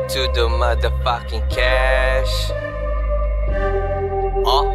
to the motherfucking cash. Oh,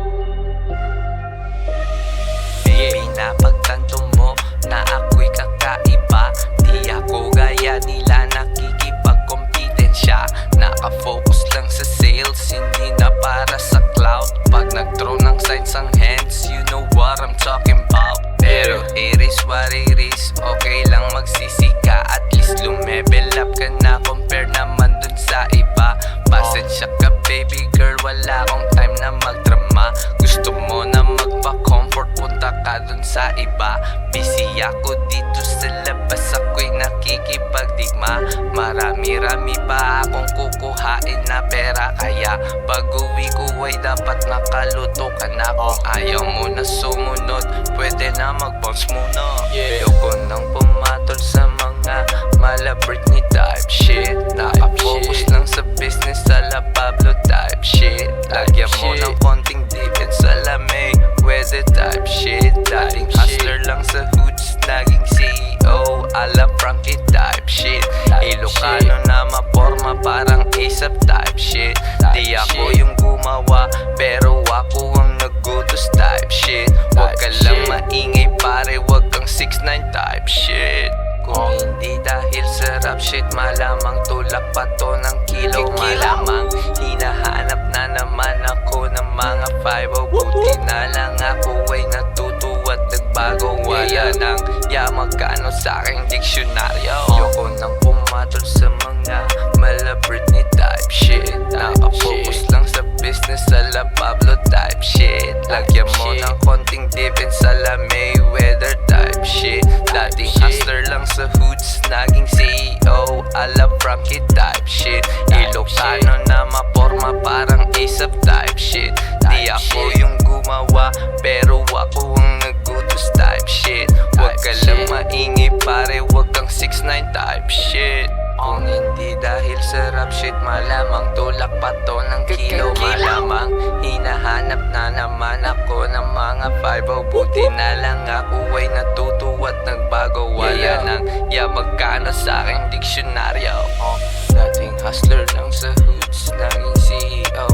baby, napagtanto mo na ako'y kakaiba. Di ako gaya nila nakikipagkompetensya. Nakafocus lang sa sales, hindi na para sa cloud. Pag nag-throw ng signs ang hands, you know what I'm talking about. Pero it is what it is, okay lang magsisika. At least lumevel up ka na compare naman dun sa iba. Pasensya ka baby girl, wala akong time na magdrama. Gusto mo na magpa-comfort, punta ka dun sa iba. Busy ako dito sa labas, ako'y nakikipagdigma. Marami-rami pa akong kukuhain na pera. Kaya pag uwi ko ay dapat nakaluto ka na. Kung ayaw mo na sumunod, pwede na mag-bounce muna. Ayoko nang pumatol sa mga mala Britney type shit. Naka-focus lang sa business, sa La Pablo type shit. Lagyan mo ng konting defense sa La Mayweather type shit. Dating hustler lang sa hoods, naging CEO ala Frankie type shit. Ilocano na maporma parang ASAP type shit. Di ako yung gumawa pero ako ang nagutos type shit. Huwag ka lang maingay pare, huwag kang 6ix9ine type shit. Kung hindi dahil sa rap shit, malamang tulak pa to ng kilo. Malamang hinahanap na naman ako ng mga 5-0. Buti na lang ako ay natuto at nagbago. Wala nang magkano sa aking diksyonaryo. Ayoko nang pumatol sa mga mala Britney type shit. Nakafocus lang sa business, sa La Pablo type shit. Lagyan mo ng konting defense sa La Mayweather type shit. Dating hustler lang sa hoods, naging CEO ala Frankie type shit. Ilocano na maporma parang ASAP type shit. Di ako yung gumawa pero ako ang nagutos type shit. Huwag ka lang maingay pare, huwag kang 6ix9ine type shit. Kung hindi dahil sa rap shit, malamang tulak pa to ng kilo. Malamang hinahanap na naman ako ng mga 5-0. Buti na lang ako ay natuto at nagbago. Wala nang magkano sa aking diksyonaryo. Dating hustler lang sa hoods, naging CEO